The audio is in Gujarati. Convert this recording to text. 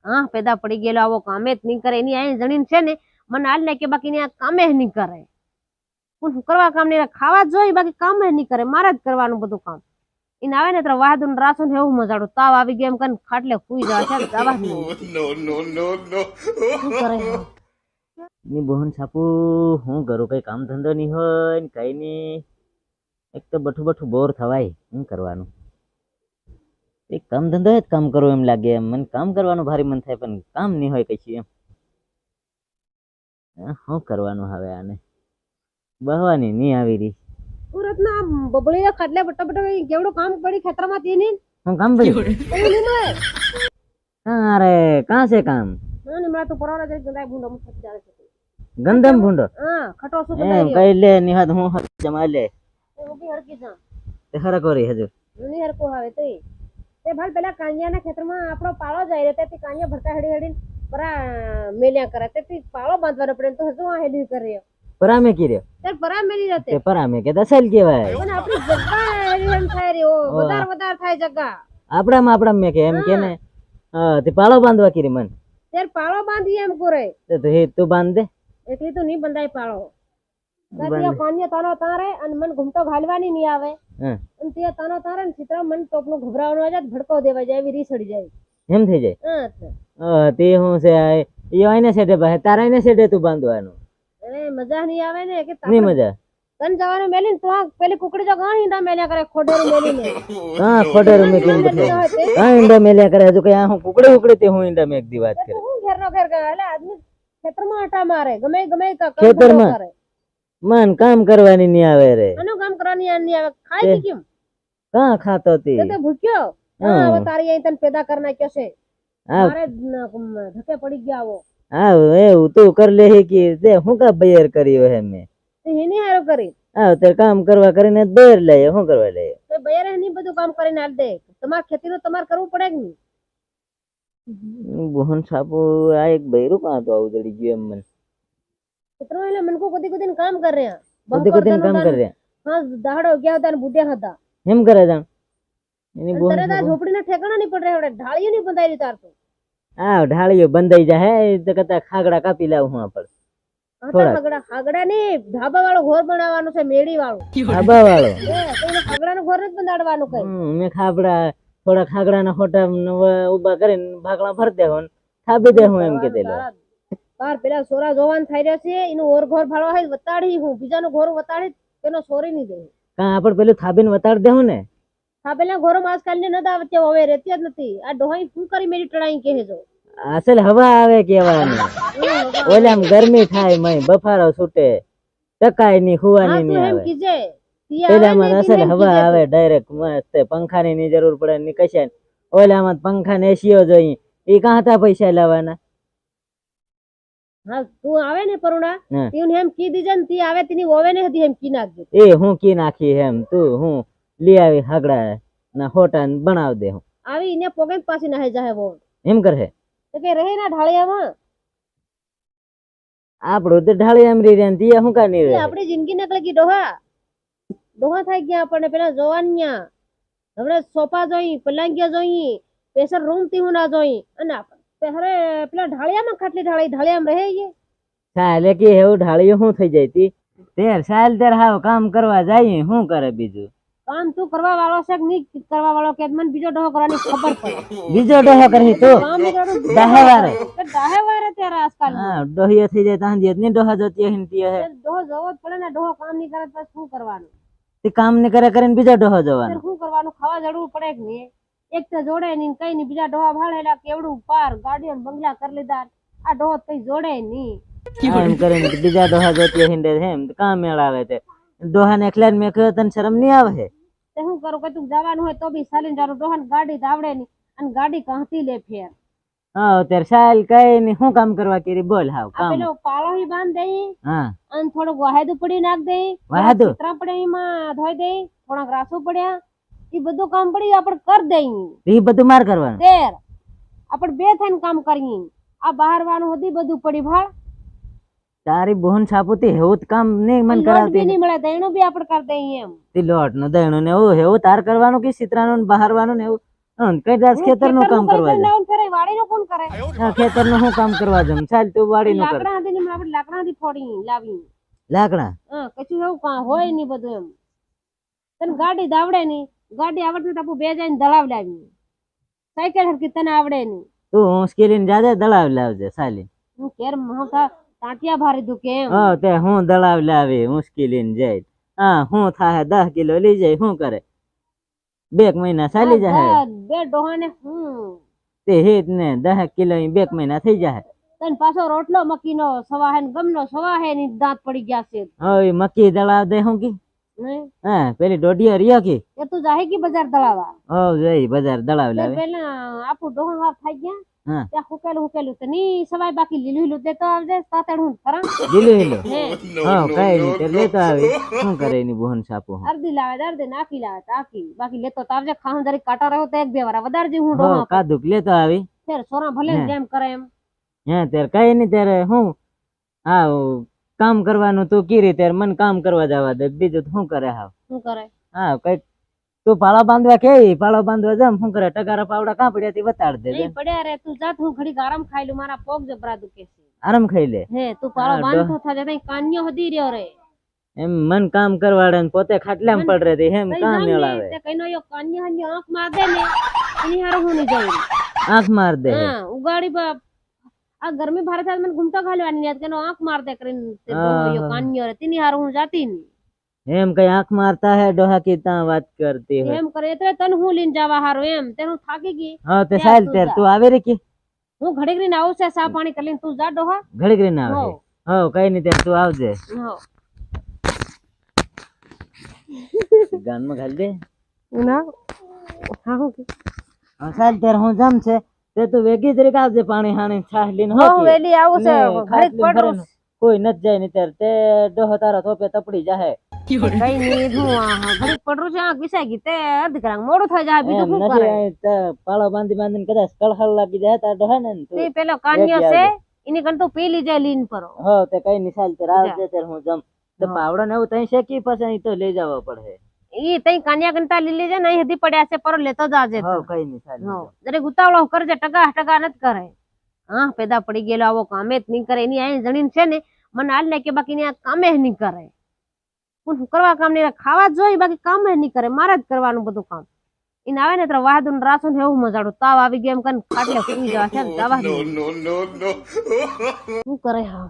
હા પેદા પડી ગયેલો આવો કામે જ નહીં કરે એની આ જણીન છે ને મને હાલ ને કે બાકી આ કામે જ નહીં કરે હું કરવા કામ નહીં ખાવા જ જોઈએ બાકી કામ જ નહીં કરે મારે જ કરવાનું બધું કામ એને આવે ને તો વાહદું રાસું ને એવું મજાડું તાવ આવી ગયો એમ કરીને ખાટલે સુઈ જવા છે દવા જ શું કરે ની બહન છાપુ હું કરું કઈ કામ ધંધો નહીં હોય ને કઈ નહીં એક તો બઠું બોર થવાય શું કરવાનું એક કામ ધંધો જ કામ કરવું એમ લાગે એમ મને કામ કરવાનું ભારે મન થાય પણ કામ નહીં હોય કઈ એમ શું કરવાનું હવે આને બહવાની નહીં આવી રહી સુરત ના બબળી ખાટલે બટા કેવડું કામ પડી ખેતરમાં તેની હું કામ પડ્યું અરે કાં છે કામ ને મેં તો પરવાના જઈ ગંદા ભૂંડો મુખ જાય છે ગંદમ ભૂંડો હા ખટો શું એમ કઈ લે નિહાદ હું જમા લે ઉભી હરકી જા તે હરક કરી હજુ ની હરકો આવે તે ભાઈ પેલા કાંડિયાના ખેતરમાં આપણો પાળો જાય તે કાંડિયા ભરતા હેડી પરા મેલ્યા કરે તે પાળો બાંધવાનો પડે તો હજુ આ હેડી કર્યો પરામે કીર્યો તે પરા મેલી રહેતે તે પરામે કે દસલ કેવાય અને આપણી જગ્યા હેડી એમ થાય રે ઓ વધાર થાય જગ્યા આપડા મે કે એમ કે ને તે પાળો બાંધવા કીરી મન તેર પાળો બાંધી એમ કરે તો હે તું બાંધ દે એટલી તો નહીં બંધાય પાળો તારિયા કાન્યા તાનો તારે અને મન ઘૂમતો ઘાલવાની નહીં આવે અને તે તાનો તારે ને ચિત્ર મન ટોપનું ઘબરાવાનું આવે ભડકો દેવા જાય એવી રીસડી જાય એમ થઈ જાય તે હું છે યો આઈને સેટે પાસે તારા આઈને સેટે તું બાંધવાનું અરે મજા નહીં આવે ને કે નહીં મજા તન જવાનું મેલીને તો પેલી કુકડી જો ગાણ ઈંડા મેલ્યા કરે ખોડેરું મેલીને હા ખોડેરું મેલીને હા ઈંડા મેલ્યા કરે હજુ કઈ હું કુકડી તે હું ઈંડા મેક દી વાત કરે હું ઘેરનો ઘેર ગયો એટલે આદમી ખેતરમાં આટા મારે ગમે ખેતરમાં કરે મન કામ કરવાની નહીં આવે રે આનું કામ કરવાની નહીં આવે ખાય કે કેમ કા ખાતો તી તે ભૂખ્યો હા હવે તારી અહીં તને પેદા કર નાખ્યો છે મારે ધકે પડી ગયા આવો હા એવું તું કર લે કે તે હું કા બયર કર્યો હે મે એની હારો કરી તે કામ કરવા કરીને બયર લે શું કરવા લે તે બયર એની બધું કામ કરીને આલ દે તમાર ખેતીનું તમાર કરવું પડે કે નહીં બોહન સાપુ આ એક બૈરું કાં તો આવું જડી ગયું એમ મને મિત્રો એટલે મન કો કદી કામ કર રહ્યા કદી કામ કર રહ્યા હા દાડો ગયા હતા ને બુઢિયા હતા એમ કરે જાણ એની બોહન તરત આ ઝોપડીના ઠેકાણા નહીં પડ રહ્યા હવે ઢાળીઓ નહીં બંધાઈ તાર તો હા ઢાળીઓ બંધાઈ જાય તો કતા ખાગડા કાપી લાવ હું આપડ ખાગડા ની ધાબા વાળો ઘર બનાવવાનો છે મેડી વાળો ધાબા વાળો ખાગડા નું ઘર જ બંધાડવાનું કઈ મેં ખાબડા થોડા ખાગડાના ખોટા ઉભા કરીને ભાગલા ભર દે હું થાબી દે હું એમ કીધેલો બાર પેલા સોરા જોવાન થઈ રહ્યા છે એનું ઓર ઘર ભાળવા હોય વતાડી હું બીજાનું ઘર વતાડી તેનો સોરી નહીં દે કા આપડ પેલું થાબીને વતાડ દે હું ને થાબેલા ઘરો માં આજકાલ ને નતા આવતે હવે રહેતી જ નથી આ ડોહાઈ શું કરી મેરી ટડાઈ કે જો અસલ હવા આવે કેવાની ઓલામ ગરમી થાય મય બફારો છૂટે ટકાય ની હુવાની ની આવે કીજે પેલામાં અસલ હવા આવે ડાયરેક્ટ મસ્ત પંખાની ની જરૂર પડે ની કશે ઓલામાં પંખા ને એસીઓ જોઈ ઈ કાં હતા પૈસા લાવવાના હા તું આવે ને પરુણા તું એમ કી દીજે ને તી આવે તેની ઓવે ને હતી એમ કી નાખજે એ હું કી નાખી એમ તું હું લઈ આવી હાગડા ના હોટા બનાવ દે હું આવી ને પોગે પાછી ના જાય બો એમ કરે તો કે રહે ના ઢાળિયામાં આપણું તો ઢાળિયા એમ રહી રહ્યા તી હું કા નહીં રહે આપણી જિંદગી નકળી ગઈ ડોહા થઈ ગયા આપણને પેલા જોવાનિયા હવે સોફા જોઈ પલંગિયા જોઈ પ્રેશર રૂમ થી હું ના જોઈ અને પહેરે પેલા ઢાળિયામાં ખાટલી ઢાળિયામાં રહે છે સાલે કે એવું ઢાળિયો શું થઈ જાય તી તેર સાલ તેર હાવ કામ કરવા જાય શું કરે બીજું કામ તું કરવા વાળો છે કે નહીં કરવા વાળો કે મને બીજો ડોહો કરવાની ખબર પડે બીજો ડોહો કરી તો દાહેવારે ત્યારે આજકાલ હા ડોહિયો થઈ જાય તાંજી ની ડોહા જોતી હિંતી હે ડોહો જવો જ પડે ને ડોહો કામ નહીં કરે તો શું કરવાનું તે કામ ને કરે કરીને બીજા ડોહો જવાનું શું કરવાનું ખાવા જડવું પડે કે નહીં એક તો જોડે નહીં કઈ નહીં બીજા ડોહા ભાળેલા કેવડું પાર ગાડીઓ બંગલા કરી લીધા આ ડોહો કઈ જોડે નહીં એમ કરીને બીજા ડોહા જોતી હિંડે એમ કામ મેળાવે તે ડોહા ને એકલા મેં કહ્યું તને શરમ નહીં આવે તે હું કરું કે તું જવાનું હોય તો બી સાલીન જારું ડોહા ગાડી આવડે નહીં અને ગાડી કાંતી લે ફેર હા ત્યારે સાલ કઈ ની શું કામ કરવા કરી બોલ હાવ કામ પેલો પાળો હી બાંધ દઈ હા અને થોડું વાહેદું પડી નાખ દઈ વાહેદું ચિત્રા પડે એમાં ધોઈ દઈ થોડાક રાસુ પડ્યા એ બધું કામ પડી આપણે કર દઈ એ બધું માર કરવાનું તેર આપણે બે થઈને કામ કરીએ આ બહાર વાળું હતી બધું પડી ભાળ તારી બોહન છાપુતી હેવું કામ નહીં મન કરાવતી નહીં મળે દઈણું બી આપણે કર દઈએ એમ તે લોટ નું દઈણું ને એવું હેવું તાર કરવાનું કે સિતરાનું બહારવાનું ને એવું કઈ દાસ ખેતર નું કામ કરવા પછી વાડીનું કોણ કરે આ ખેતરનું શું કામ કરવા જમ? ચાલ તું વાડીનું કર. લાકડા હતી ને આપણે લાકડા હતી ફોડી લાવી લાકડા હા કશું એવું કાં હોય નહીં બધું એમ તને ગાડી આવડે નહીં ગાડી આવડતી તો આપણે બે જઈને દળાવ લાવી સાયકલ હરકી તને આવડે નહીં તું હોંસકીરીને જાજે દળાવ લાવજે સાલી. હું કેર હું ટાંટિયા ભારી દઉં કેમ હા તે હું દળાવ લાવી મુશ્કેલીને જાય. હા હું થાય 10 કિલો લઈ જાય શું કરે? 2 મહિના ચાલી જાય. બે ડોહાને હું તે હેત ને 10 કિલો 2 મહિના થઈ જાય. તને પાછો રોટલો મકીનો સવા હે ને ગમનો સવા હે ની દાંત પડી ગયા છે હવે મકી દળાવ દે હું કી? નહીં હા પેલી દોઢિયા રિયા કી? એ તું જાહે કે બજાર દળાવા હો જઈ બજાર દળાવ લાવે. પેલા આપું ડોહા વાર થઈ ગયા હા ત્યાં હુકેલું તો ની સવાય બાકી લીલું લીલું દેતો આવજે તાતડ હું ફરા લીલું લીલું હે હા કઈ નહીં તે લેતો આવી શું કરે એની બોહન સાપો. અડધી લાવે અડધી નાખી લાવે તાકી બાકી લેતો તો આવજે ખાવું જરી કાટા રહ્યો તો 1-2 વાર વધારે જી હું હો ડોહા કાદુક લેતો આવી. ફેર સોરા ભલે ને જેમ કરે એમ હા ત્યારે કઈ નહીં ત્યારે હું હા કામ કરવાનું તું કીરી ત્યારે મને કામ કરવા જવા દે બીજું તો શું કરે? હા શું કરે હા કઈ તું પાળો બાંધવા કે પાળો બાંધવા જમ શું કરે? ટકારા પાવડા કાં પડ્યા તે બતાડ દે. નહીં પડ્યા રે તું જાત હું ઘડી આરામ ખાઈ લઉં મારા પોગ જબરા દુખે છે આરામ ખાઈ લે. હે તું પાળો બાંધતો થા જતા કાન્યો હદી રહ્યો રે એમ મન કામ કરવાડે ને પોતે ખાટલામાં પડ રહે એમ કામ મેળાવે. તે કઈનો યો કાન્યો હની આંખ માર દે ને એની હારું હું નહીં જઈ આંખ માર દે. હા ઉગાડી આ ગરમી ભારે થાય મને ઘૂમતો ખાલવાની યાદ કેનો આંખ માર દે કરીને તે યો કાન્યો રે તેની હારું હું જાતી નહીં. એમ કઈ આંખ મારતા હે ડોહા કી તા વાત કરતી હે એમ કરે એટલે તને હું લઈને જવા હારું એમ તે હું થાકી ગઈ હા તે સાલ તેર તું આવે રે કી હું ઘડીક રહીને આવું છે સા પાણી કરીને તું જા ડોહા ઘડીક રહીને આવે. હો કઈ નહીં ત્યારે તું આવજે. હો ગાનમાં ઘાલ દે ના હા હું હા સાલ તેર હું જમ છે તે તું વેગી તરીક આવજે પાણી હાણી છાહ લીન હો હું વેલી આવું છે ઘડીક પડું કોઈ નત જાય ને ત્યારે તે ડોહો તારો થોપે તપડી જાહે. કઈ નહીં હું ઘડીક પડું છે આંખ વિસાઈ ગઈ તે અડધી કલાક મોડું થઈ જાય બીજું શું કરે? પાળો બાંધી બાંધીને કદાચ કળહળ લાગી જાય તાર ડોહા ને તે પેલો કાન્યો છે એની કણ તું પી લીજે લીન પરો હો તે કઈ નહીં સાલ તેર આવજે ત્યારે હું જમ. તો પાવડો ને એવું તઈ શેકી પછી અહીં તો લઈ જવા પડે. ઈ તઈ કાન્યા કણતા લીલી છે નહીં હદી પડ્યા છે પર લેતો જાજે હો કઈ નહીં સાલ. હો જરે ગુતાવળો કરજે ટકા ટકા નત કરે હા પેદા પડી ગયેલો આવો કામે જ નહીં કરે એની આ જણીન છે ને મને હાલ ને કે બાકી ની આ કામે જ નહીં કરે હું કરવા કામ નહીં ખાવા જોઈ બાકી કામ જ નહીં કરે મારે જ કરવાનું બધું કામ એને આવે ને તો વાહદું રાસું ને એવું મજાડું તાવ આવી ગયો એમ કને ખાટલે સુઈ જવા છે દવા શું કરે હા